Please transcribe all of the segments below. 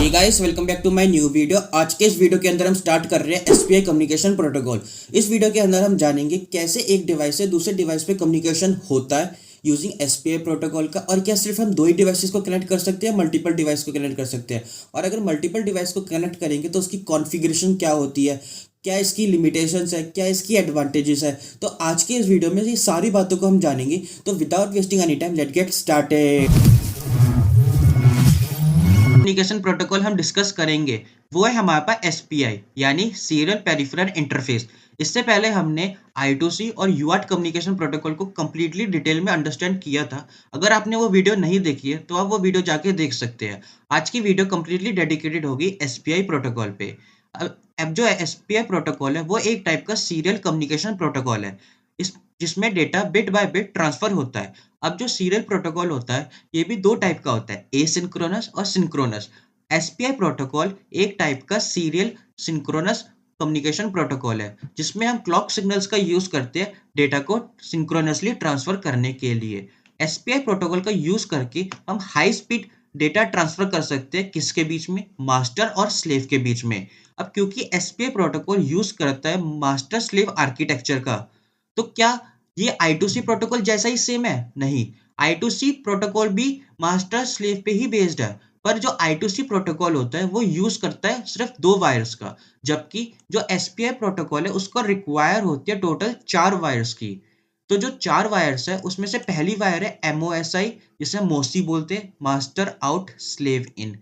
Hey guys, welcome back to my new video. आज के इस वीडियो के अंदर हम स्टार्ट कर रहे हैं एसपीआई कम्युनिकेशन प्रोटोकॉल। इस वीडियो के अंदर हम जानेंगे कैसे एक डिवाइस से दूसरे डिवाइस पे कम्युनिकेशन होता है यूजिंग एसपीआई प्रोटोकॉल का, और क्या सिर्फ हम दो ही डिवाइसेस को कनेक्ट कर सकते हैं, मल्टीपल डिवाइस को कनेक्ट कर सकते हैं, और अगर मल्टीपल डिवाइस को कनेक्ट करेंगे तो उसकी कॉन्फ़िगरेशन क्या होती है, क्या इसकी लिमिटेशंस है, क्या इसकी एडवांटेजेस है। तो आज के इस वीडियो में ये सारी बातों को हम जानेंगे। तो without wasting any time, let get started. Communication protocol हम डिस्कस करेंगे वो है हमारे पास एसपीआई यानी सीरियल पेरिफेरल इंटरफेस। इससे पहले हमने I2C और यूआरट कम्युनिकेशन प्रोटोकॉल को कम्प्लीटली डिटेल में अंडरस्टैंड किया था। अगर आपने वो वीडियो नहीं देखी है तो आप वो वीडियो जाके देख सकते हैं। आज की वीडियो कम्प्लीटली डेडिकेटेड होगी एसपीआई प्रोटोकॉल पे। अब जो एसपीआई प्रोटोकॉल है वो एक टाइप का सीरियल कम्युनिकेशन प्रोटोकॉल है, इस जिसमें data bit by bit transfer होता है। अब जो सीरियल प्रोटोकॉल होता है ये भी दो टाइप का होता है, एसिंक्रोनस और सिंक्रोनस। एसपीआई प्रोटोकॉल एक टाइप का सीरियल सिंक्रोनस कम्युनिकेशन प्रोटोकॉल है जिसमें हम क्लॉक सिग्नल्स का यूज करते हैं डेटा को सिंक्रोनसली ट्रांसफर करने के लिए। एसपीआई प्रोटोकॉल का यूज करके हम हाई स्पीड डेटा ट्रांसफर कर सकते हैं, किसके बीच में, मास्टर और स्लेव के बीच में। अब क्योंकि एसपीआई प्रोटोकॉल यूज करता है मास्टर स्लेव आर्किटेक्चर का, तो क्या ये I2C प्रोटोकॉल जैसा ही सेम है? नहीं, I2C प्रोटोकॉल भी मास्टर स्लेव पे ही बेस्ड है, पर जो I2C प्रोटोकॉल होता है वो यूज करता है सिर्फ 2 वायर्स का, जबकि जो एसपीआई प्रोटोकॉल है उसको रिक्वायर होती है टोटल 4 वायर्स की। तो जो 4 वायर्स है उसमें से पहली वायर है MOSI, जिसे मोसी बोलते हैं, मास्टर आउट स्लेव इन।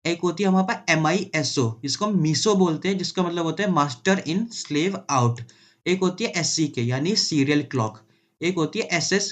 एक होती है हमारे पास MISO, जिसको हम मीसो बोलते हैं, जिसका मतलब होता है मास्टर इन स्लेव आउट। एक होती है SCK यानी सीरियल क्लॉक। एक होती है SS,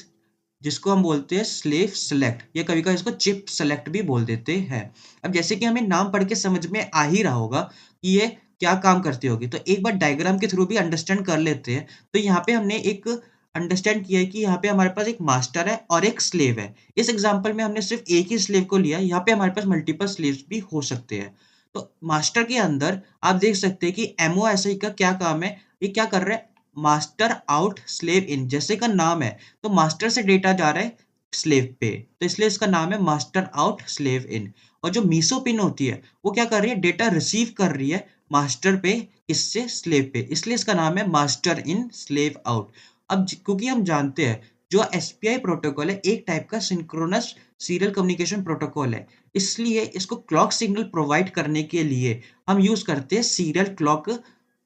जिसको हम बोलते हैं स्लेव सेलेक्ट, या कभी कभी इसको चिप सेलेक्ट भी बोल देते हैं। अब जैसे कि हमें नाम पढ़ के समझ में आ ही रहा होगा कि ये क्या काम करती होगी, तो एक बार डायग्राम के थ्रू भी अंडरस्टैंड कर लेते हैं। तो यहाँ पे हमने एक अंडरस्टैंड किया है कि यहाँ पे हमारे पास एक मास्टर है और एक स्लेव है। इस एग्जाम्पल में हमने सिर्फ एक ही स्लेव को लिया, यहाँ पे हमारे पास मल्टीपल स्लेव्स भी हो सकते हैं। तो मास्टर के अंदर आप देख सकते हैं कि MOSI का क्या काम है, ये क्या कर रहा है, मास्टर आउट स्लेव इन, जैसे का नाम है। तो मास्टर से डेटा जा रहा है स्लेव पे, तो इसलिए इसका नाम है मास्टर आउट स्लेव इन। और जो मीसो पिन होती है वो क्या कर रही है, डेटा रिसीव कर रही है मास्टर पे, इससे स्लेव पे, इसलिए इसका नाम है मास्टर इन स्लेव आउट। अब क्योंकि हम जानते हैं जो एसपीआई प्रोटोकॉल है एक टाइप का सिंक्रोनस सीरियल कम्युनिकेशन प्रोटोकॉल है, इसलिए इसको क्लॉक सिग्नल प्रोवाइड करने के लिए हम यूज करते हैं सीरियल क्लॉक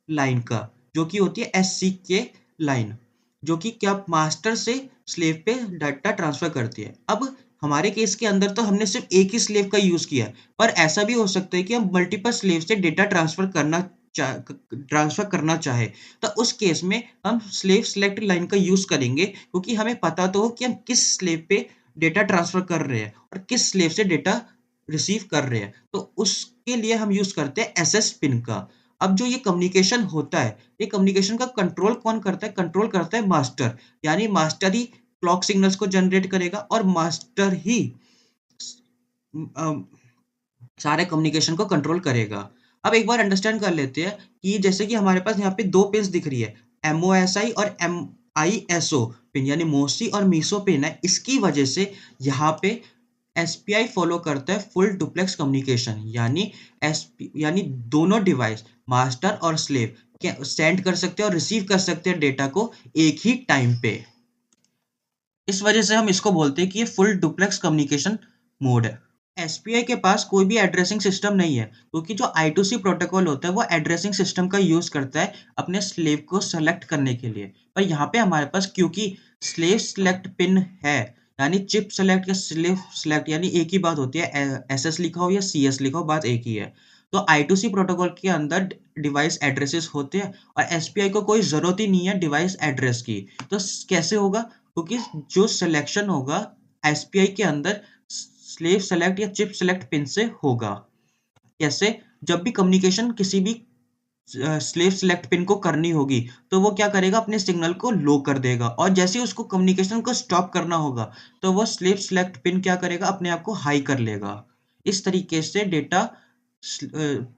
लाइन का, जो कि होती है SCK लाइन, जो कि क्या मास्टर से स्लेव पे डाटा ट्रांसफर करती है। अब हमारे केस के अंदर तो हमने सिर्फ एक ही स्लेव का यूज किया है, पर ऐसा भी हो सकता है कि हम मल्टीपल स्लेव से डेटा ट्रांसफर करना चाहे, तो उस केस में हम स्लेव सेलेक्ट लाइन का यूज करेंगे, क्योंकि हमें पता तो हो कि हम किस स्लेव पे डेटा ट्रांसफर कर रहे हैं और किस स्लेव से डेटा रिसीव कर रहे हैं। तो उसके लिए हम यूज करते हैं SS पिन का। अब जो ये कम्युनिकेशन होता है, ये कम्युनिकेशन का कंट्रोल कौन करता है, कंट्रोल करता है मास्टर, यानी मास्टर ही क्लॉक सिग्नल्स को जनरेट करेगा और मास्टर ही सारे कम्युनिकेशन को कंट्रोल करेगा। अब एक बार अंडरस्टैंड कर लेते हैं कि जैसे कि हमारे पास यहाँ पे 2 पिन्स दिख रही है, MOSI और MISO पिन, यानी मोसी और मीसो पिन है। इसकी वजह से यहाँ पे एसपीआई फॉलो करता है फुल डुप्लेक्स कम्युनिकेशन, यानी दोनों डिवाइस मास्टर और स्लेव सेंड कर सकते हैं और रिसीव कर सकते हैं डेटा को एक ही टाइम पे। इस वजह से हम इसको बोलते हैं कि ये फुल डुप्लेक्स कम्युनिकेशन मोड है। एसपीआई के पास कोई भी एड्रेसिंग सिस्टम नहीं है, क्योंकि जो I2C प्रोटोकॉल होता है वो एड्रेसिंग सिस्टम का यूज करता है अपने स्लेव को सेलेक्ट करने के लिए। पर यहाँ पे हमारे पास क्योंकि स्लेव सेलेक्ट पिन है, यानी चिप सेलेक्ट या स्लेव सेलेक्ट, यानी एक ही बात होती है, SS लिखा हो या CS लिखा हो, बात एक ही है। तो I2C प्रोटोकॉल के अंदर डिवाइस एड्रेसेस होते हैं और एसपीआई को कोई जरूरत ही नहीं है डिवाइस एड्रेस की। तो कैसे होगा, क्योंकि जो सिलेक्शन होगा एसपीआई के अंदर स्लेव सेलेक्ट या चिप सेलेक्ट पिन से होगा। कैसे, जब भी कम्युनिकेशन किसी भी स्लेव सेलेक्ट पिन को करनी होगी तो वो क्या करेगा, अपने सिग्नल को लो कर देगा, और जैसे ही उसको कम्युनिकेशन को स्टॉप करना होगा तो वो स्लेव सेलेक्ट पिन क्या करेगा, अपने आप को हाई कर लेगा। इस तरीके से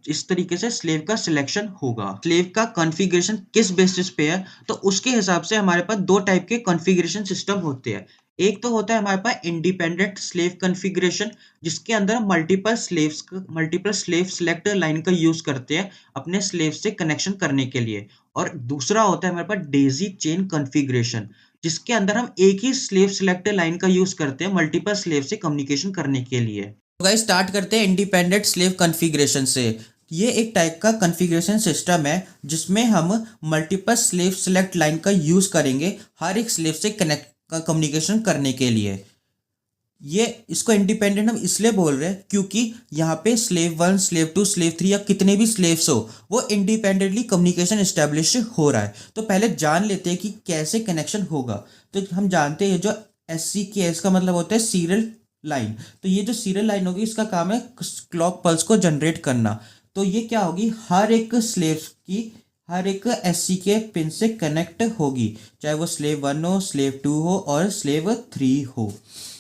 इस तरीके से स्लेव का सिलेक्शन होगा। स्लेव का कॉन्फ़िगरेशन किस बेसिस पे है, तो उसके हिसाब से हमारे पास 2 टाइप के कॉन्फ़िगरेशन सिस्टम होते हैं। एक तो होता है हमारे पास इंडिपेंडेंट स्लेव कॉन्फ़िगरेशन, जिसके अंदर हम मल्टीपल स्लेव सेलेक्ट लाइन का यूज़ करते हैं अपने स्लेव से कनेक्शन करने के लिए। और दूसरा होता है हमारे पास डेज़ी चेन कॉन्फ़िगरेशन, जिसके अंदर हम एक ही स्लेव सेलेक्ट लाइन का यूज़ करते हैं मल्टीपल स्लेव से कम्युनिकेशन करने के लिए। तो गाइस स्टार्ट करते हैं इंडिपेंडेंट स्लेव कॉन्फ़िगरेशन से। ये एक टाइप का कॉन्फ़िगरेशन सिस्टम है जिसमें हम मल्टीपल स्लेव सेलेक्ट लाइन का यूज़ करेंगे हर एक स्लेव से कनेक्ट कम्युनिकेशन करने के लिए। ये इसको इंडिपेंडेंट हम इसलिए बोल रहे हैं क्योंकि यहाँ पे स्लेव 1, स्लेव 2, स्लेव 3 या कितने भी स्लेव्स हो वो इंडिपेंडेंटली कम्युनिकेशन एस्टेब्लिश हो रहा है। तो पहले जान लेते हैं कि कैसे कनेक्शन होगा। तो हम जानते हैं जो SCK इसका मतलब होता है सीरियल लाइन। तो ये जो सीरियल लाइन होगी इसका काम है क्लॉक पल्स को जनरेट करना। तो ये क्या होगी, हर एक SCK पिन से कनेक्ट होगी, चाहे वो स्लेव 1 हो, स्लेव 2 हो और स्लेव 3 हो।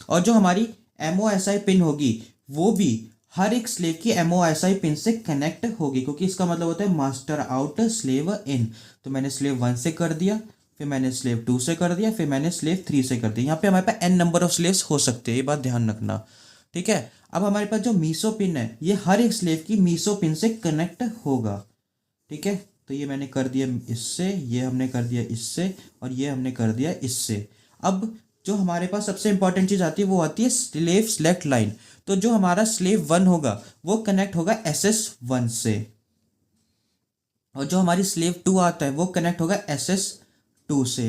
और जो हमारी MOSI पिन होगी वो भी हर एक स्लेव की MOSI पिन से कनेक्ट होगी, क्योंकि इसका मतलब होता है मास्टर आउट स्लेव इन। तो मैंने स्लेव 1 से कर दिया, फिर मैंने स्लेव 2 से कर दिया, फिर मैंने स्लेव 3 से कर दिया। यहाँ पे हमारे पास n नंबर ऑफ स्लेव्स हो सकते हैं, ये बात ध्यान रखना, ठीक है। अब हमारे पास जो मीसो पिन है ये हर एक स्लेव की मीसो पिन से कनेक्ट होगा, ठीक है। तो ये मैंने कर दिया इससे, ये हमने कर दिया इससे और ये हमने कर दिया इससे। अब जो हमारे पास सबसे इंपॉर्टेंट चीज आती है वो आती है स्लेव सेलेक्ट लाइन। तो जो हमारा स्लेव 1 होगा वो कनेक्ट होगा SS1 से, और जो हमारी स्लेव 2 आता है वो कनेक्ट होगा SS2 से,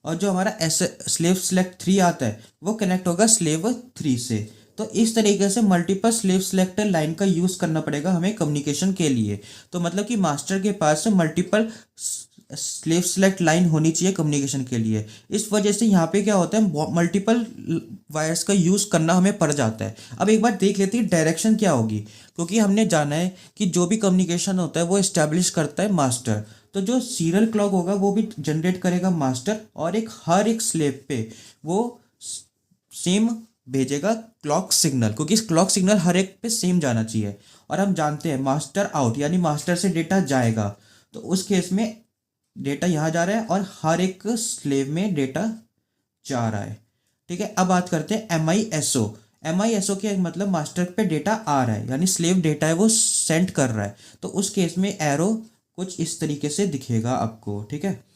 और जो हमारा स्लेव सेलेक्ट 3 आता है वो कनेक्ट होगा स्लेव 3 से। तो इस तरीके से मल्टीपल स्लेव सेलेक्टर लाइन का यूज करना पड़ेगा हमें कम्युनिकेशन के लिए। तो मतलब कि मास्टर के पास मल्टीपल स्लेव सेलेक्ट लाइन होनी चाहिए कम्युनिकेशन के लिए। इस वजह से यहाँ पे क्या होता है, मल्टीपल वायर्स का यूज करना हमें पड़ जाता है। अब एक बार देख लेते हैं डायरेक्शन क्या होगी, क्योंकि हमने जाना है कि जो भी कम्युनिकेशन होता है वो एस्टेब्लिश करता है मास्टर। तो जो सीरियल क्लॉक होगा वो भी जनरेट करेगा मास्टर, और हर एक स्लेव पे वो सेम भेजेगा क्लॉक सिग्नल, क्योंकि इस क्लॉक सिग्नल हर एक पे सेम जाना चाहिए। और हम जानते हैं मास्टर आउट यानी मास्टर से डेटा जाएगा, तो उस केस में डेटा यहाँ जा रहा है और हर एक स्लेव में डेटा जा रहा है, ठीक है। अब बात करते हैं MISO के मतलब मास्टर पे डेटा आ रहा है, यानी स्लेव डेटा है वो सेंड कर रहा है। तो उस केस में एरो कुछ इस तरीके से दिखेगा आपको, ठीक है।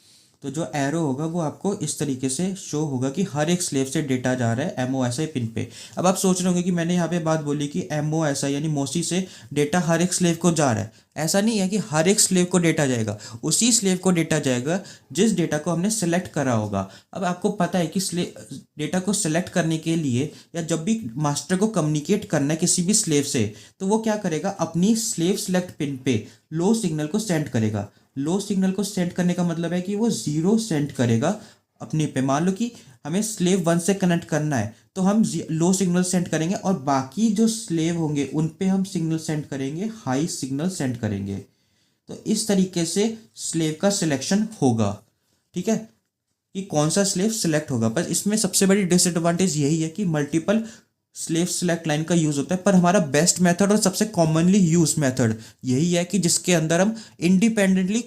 तो जो एरो होगा वो आपको इस तरीके से शो होगा कि हर एक स्लेव से डेटा जा रहा है MOSI पिन पे। अब आप सोच रहे होंगे कि मैंने यहाँ पे बात बोली कि MOSI यानी मोसी से डेटा हर एक स्लेव को जा रहा है। ऐसा नहीं है कि हर एक स्लेव को डेटा जाएगा, उसी स्लेव को डेटा जाएगा जिस डेटा को हमने सेलेक्ट करा होगा। अब आपको पता है कि डेटा को सेलेक्ट करने के लिए या जब भी मास्टर को कम्युनिकेट करना है किसी भी स्लेव से, तो वो क्या करेगा, अपनी स्लेव सेलेक्ट पिन पे लो सिग्नल को सेंड करेगा। लो सिग्नल को सेंड करने का मतलब है कि वो 0 सेंड करेगा अपने पे। मान लो कि हमें स्लेव 1 से कनेक्ट करना है तो हम लो सिग्नल सेंड करेंगे, और बाकी जो स्लेव होंगे उन पे हम सिग्नल सेंड करेंगे, हाई सिग्नल सेंड करेंगे। तो इस तरीके से स्लेव का सिलेक्शन होगा, ठीक है, कि कौन सा स्लेव सिलेक्ट होगा। पर इसमें सबसे बड़ी डिसएडवांटेज यही है कि मल्टीपल स्लेव सेलेक्ट लाइन का यूज होता है, पर हमारा बेस्ट मेथड और सबसे कॉमनली यूज मेथड यही है कि जिसके अंदर हम इंडिपेंडेंटली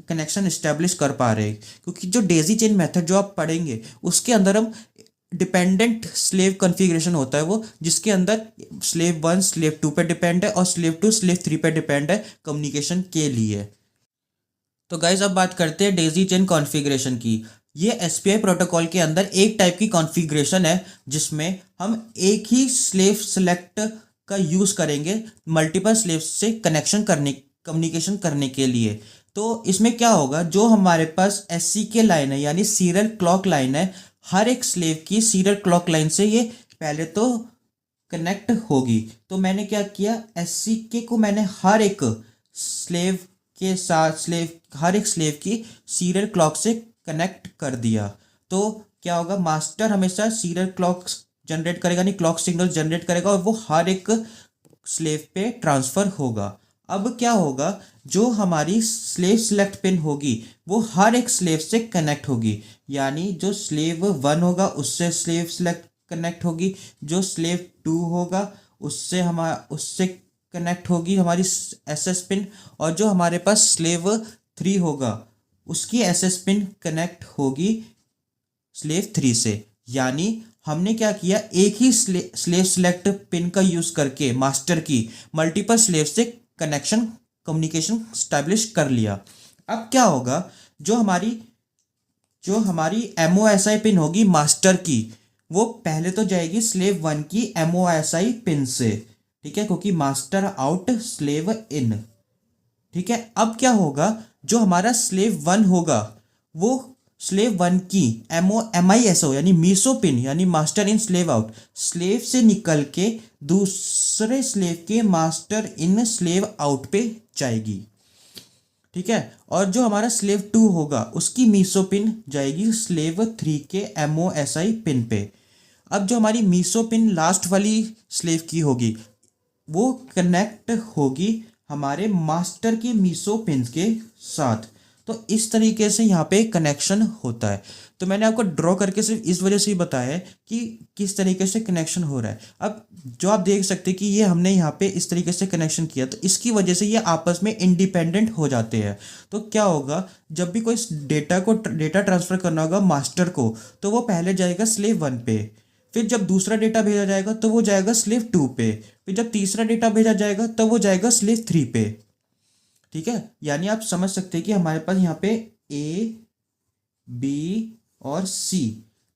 कनेक्शन इस्टेब्लिश कर पा रहे हैं। क्योंकि जो डेजी चेन मेथड जो आप पढ़ेंगे उसके अंदर हम डिपेंडेंट स्लेव कॉन्फ़िगरेशन होता है वो, जिसके अंदर स्लेव 1 स्लेव 2 पे डिपेंड है और स्लेव 2 स्लेव 3 पे डिपेंड है कम्युनिकेशन के लिए। तो गाइज अब बात करते हैं डेजी चेन कॉन्फ़िगरेशन की। ये SPI प्रोटोकॉल के अंदर एक टाइप की कॉन्फ़िगरेशन है जिसमें हम एक ही स्लेव सेलेक्ट का यूज़ करेंगे मल्टीपल स्लेव से कम्युनिकेशन करने के लिए। तो इसमें क्या होगा, जो हमारे पास SCK लाइन है यानी सीरियल क्लॉक लाइन है, हर एक स्लेव की सीरियल क्लॉक लाइन से ये पहले तो कनेक्ट होगी। तो मैंने क्या किया, SCK को मैंने हर एक स्लेव के साथ हर एक स्लेव की सीरियल क्लॉक से कनेक्ट कर दिया। तो क्या होगा, मास्टर हमेशा सीरियल क्लॉक जनरेट करेगा, नहीं क्लॉक सिग्नल जनरेट करेगा, और वो हर एक स्लेव पे ट्रांसफर होगा। अब क्या होगा, जो हमारी स्लेव सेलेक्ट पिन होगी वो हर एक स्लेव से कनेक्ट होगी, यानी जो स्लेव 1 होगा उससे स्लेव सेलेक्ट कनेक्ट होगी, जो स्लेव 2 होगा उससे कनेक्ट होगी हमारी SS पिन, और जो हमारे पास स्लेव 3 होगा उसकी SS पिन कनेक्ट होगी स्लेव 3 से। यानी हमने क्या किया, एक ही स्लेव सिलेक्ट पिन का यूज करके मास्टर की मल्टीपल स्लेव से कम्युनिकेशन स्टैब्लिश कर लिया। अब क्या होगा, जो हमारी MOSI पिन होगी मास्टर की, वो पहले तो जाएगी स्लेव 1 की MOSI पिन से, ठीक है, क्योंकि मास्टर आउट स्लेव इन, ठीक है। अब क्या होगा, जो हमारा स्लेव 1 होगा वो स्लेव 1 की MISO यानी मीसो पिन यानी master in slave out slave से निकल के दूसरे स्लेव के मास्टर इन स्लेव आउट पे जाएगी, ठीक है। और जो हमारा स्लेव 2 होगा उसकी मीसो पिन जाएगी स्लेव 3 के MOSI पिन पे। अब जो हमारी मीसो पिन लास्ट वाली स्लेव की होगी वो कनेक्ट होगी हमारे मास्टर के मीसो पिन के साथ। तो इस तरीके से यहाँ पे कनेक्शन होता है। तो मैंने आपको ड्रॉ करके सिर्फ इस वजह से ही बताया है कि किस तरीके से कनेक्शन हो रहा है। अब जो आप देख सकते हैं कि ये हमने यहाँ पे इस तरीके से कनेक्शन किया, तो इसकी वजह से ये आपस में इंडिपेंडेंट हो जाते हैं। तो क्या होगा, जब भी कोई डेटा ट्रांसफर करना होगा मास्टर को, तो वो पहले जाएगा स्लेव 1 पे, फिर जब दूसरा डेटा भेजा जाएगा तो वो जाएगा स्लेव 2 पे, फिर जब तीसरा डेटा भेजा जाएगा तब वो जाएगा स्लेव 3 पे, ठीक है। यानी आप समझ सकते हैं कि हमारे पास यहाँ पे A, B और C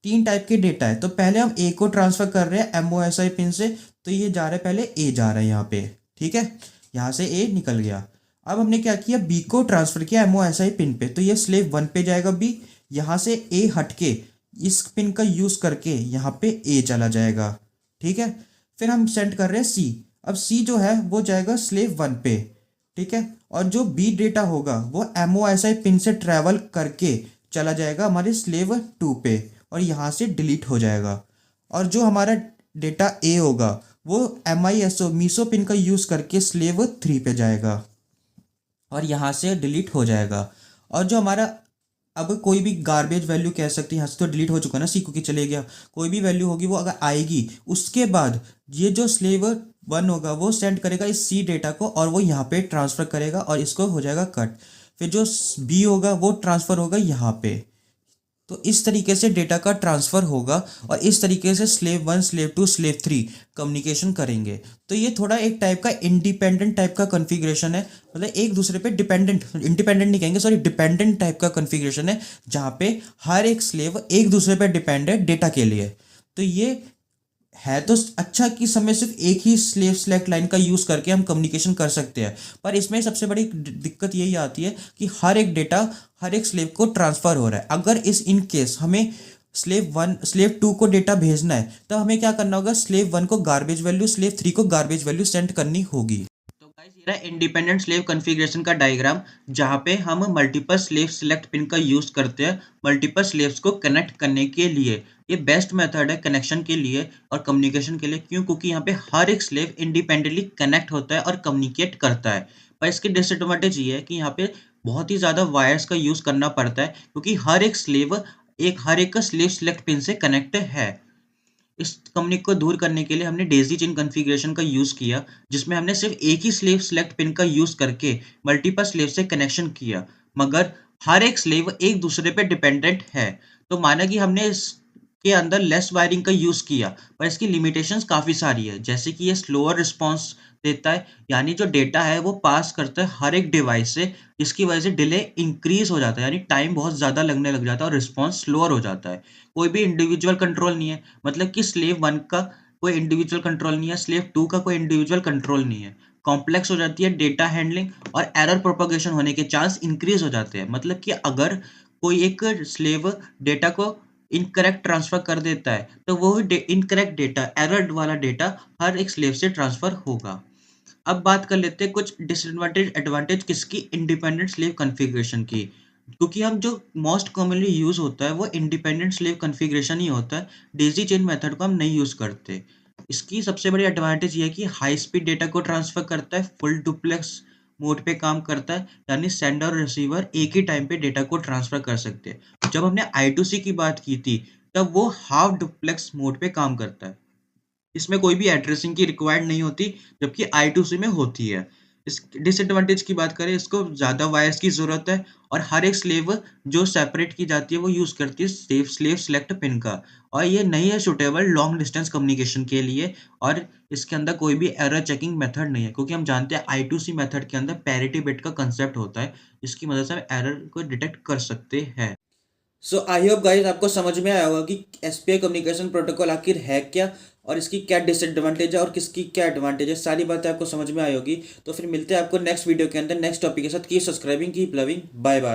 3 टाइप के डेटा है। तो पहले हम A को ट्रांसफर कर रहे हैं MOSI पिन से, तो ये जा रहा है, पहले A जा रहा है यहाँ पे, ठीक है, यहाँ से A निकल गया। अब हमने क्या किया, B को ट्रांसफर किया MOSI पिन पे, तो ये स्लेव 1 पे जाएगा B, यहाँ से A हट के इस पिन का यूज करके यहाँ पे A चला जाएगा, ठीक है। फिर हम सेंड कर रहे हैं C, अब C जो है वो जाएगा स्लेव 1 पे, ठीक है। और जो B डेटा होगा वो MOSI पिन से ट्रेवल करके चला जाएगा हमारे स्लेव 2 पे और यहाँ से डिलीट हो जाएगा। और जो हमारा डेटा A होगा वो MISO मीसो पिन का यूज करके स्लेव 3 पे जाएगा और यहाँ से डिलीट हो जाएगा। और जो हमारा अब कोई भी गार्बेज वैल्यू कह सकते हैं, यहाँ से तो डिलीट हो चुका ना C, क्योंकि चले गया, कोई भी वैल्यू होगी वो अगर आएगी, उसके बाद ये जो स्लेव 1 होगा वो सेंड करेगा इस C डेटा को और वो यहाँ पे ट्रांसफ़र करेगा और इसको हो जाएगा कट। फिर जो B होगा वो ट्रांसफ़र होगा यहाँ पे। तो इस तरीके से डेटा का ट्रांसफ़र होगा और इस तरीके से स्लेव 1, स्लेव 2, स्लेव 3 कम्युनिकेशन करेंगे। तो ये थोड़ा एक टाइप का इंडिपेंडेंट टाइप का कॉन्फ़िगरेशन है, मतलब एक दूसरे पे इंडिपेंडेंट नहीं कहेंगे, सॉरी, डिपेंडेंट टाइप का कॉन्फ़िगरेशन है, जहाँ पे हर एक स्लेव एक दूसरे पे डिपेंड है डेटा के लिए। तो ये है तो अच्छा कि समय सिर्फ एक ही स्लेव सेलेक्ट लाइन का यूज़ करके हम कम्युनिकेशन कर सकते हैं, पर इसमें सबसे बड़ी दिक्कत यही आती है कि हर एक डेटा हर एक स्लेव को ट्रांसफ़र हो रहा है। अगर इन केस हमें स्लेव 2 को डेटा भेजना है तो हमें क्या करना होगा, स्लेव 1 को गार्बेज वैल्यू, स्लेव 3 को गार्बेज वैल्यू सेंड करनी होगी। तो गाइस ये रहा इंडिपेंडेंट स्लेव कॉन्फ़िगरेशन का डायग्राम, जहाँ पे हम मल्टीपल स्लेव सिलेक्ट पिन का यूज़ करते हैं मल्टीपल स्लेव्स को कनेक्ट करने के लिए। ये बेस्ट मेथड है कनेक्शन के लिए और कम्युनिकेशन के लिए। क्यों? क्योंकि यहाँ पे हर एक स्लेव इंडिपेंडेंटली कनेक्ट होता है और कम्युनिकेट करता है। पर इसकी डिसएडवांटेज ये है कि यहाँ पे बहुत ही ज़्यादा वायर्स का यूज़ करना पड़ता है, क्योंकि हर एक का स्लेव सिलेक्ट पिन से कनेक्ट है। इस कम्युनिक को दूर करने के लिए हमने डेज़ी चेन कॉन्फ़िगरेशन का यूज़ किया, जिसमें हमने सिर्फ एक ही स्लेव सिलेक्ट पिन का यूज़ करके मल्टीपल स्लेव से कनेक्शन किया, मगर हर एक स्लेव एक दूसरे पे डिपेंडेंट है। तो माना कि हमने इसके अंदर लेस वायरिंग का यूज़ किया, पर इसकी लिमिटेशंस काफ़ी सारी है, जैसे कि ये स्लोअर रिस्पॉन्स देता है, यानी जो डेटा है वो पास करता है हर एक डिवाइस से, जिसकी वजह से डिले इंक्रीज़ हो जाता है, यानी टाइम बहुत ज़्यादा लगने लग जाता है और रिस्पॉन्स स्लोअर हो जाता है। कोई भी इंडिविजुअल कंट्रोल नहीं है, मतलब कि स्लेव 1 का कोई इंडिविजुअल कंट्रोल नहीं है, स्लेव 2 का कोई इंडिविजुअल कंट्रोल नहीं है। कॉम्प्लेक्स हो जाती है डेटा हैंडलिंग और एरर प्रोपगेशन होने के चांस इंक्रीज हो जाते हैं। मतलब कि अगर कोई एक स्लेव डेटा को इनकरेक्ट ट्रांसफर कर देता है, तो वो इनकरेक्ट डेटा, एरर वाला डेटा हर एक स्लेव से ट्रांसफर होगा। अब बात कर लेते हैं कुछ डिसएडवांटेज एडवांटेज किसकी, इंडिपेंडेंट स्लेव कॉन्फ़िगरेशन की। क्योंकि हम जो मोस्ट कॉमनली यूज़ होता है वो इंडिपेंडेंट स्लेव कॉन्फ़िगरेशन ही होता है, डेज़ी चेन मेथड को हम नहीं यूज़ करते। इसकी सबसे बड़ी एडवांटेज ये है कि हाई स्पीड डेटा को ट्रांसफ़र करता है, फुल डुप्लेक्स मोड पे काम करता है, यानी सेंडर और रिसीवर एक ही टाइम पे डेटा को ट्रांसफ़र कर सकते हैं। जब हमने I2C की बात की थी, तब वो हाफ डुप्लेक्स मोड पे काम करता है। इसमें कोई भी एड्रेसिंग की रिक्वायर्ड नहीं होती, जबकि I2C में होती है। इस डिसएडवांटेज की बात करें, इसको ज़्यादा वायर्स की ज़रूरत है और हर एक स्लेव जो सेपरेट की जाती है वो यूज़ करती है स्लेव सेलेक्ट पिन का, और ये नहीं है सूटेबल लॉन्ग डिस्टेंस कम्युनिकेशन के लिए। और इसके अंदर कोई भी एरर चेकिंग मेथड नहीं है, क्योंकि हम जानते हैं I2C मेथड के अंदर पैरिटी बिट का कंसेप्ट होता है, जिसकी मदद से हम एरर को डिटेक्ट कर सकते हैं। सो आई होप गाइस आपको समझ में आया होगा कि एसपीआई कम्युनिकेशन प्रोटोकॉल आखिर है क्या और इसकी क्या डिसएडवांटेज है और किसकी क्या एडवांटेज है, सारी बातें आपको समझ में आई होगी। तो फिर मिलते हैं आपको नेक्स्ट वीडियो के अंदर नेक्स्ट टॉपिक के साथ। Keep subscribing, keep loving, bye bye.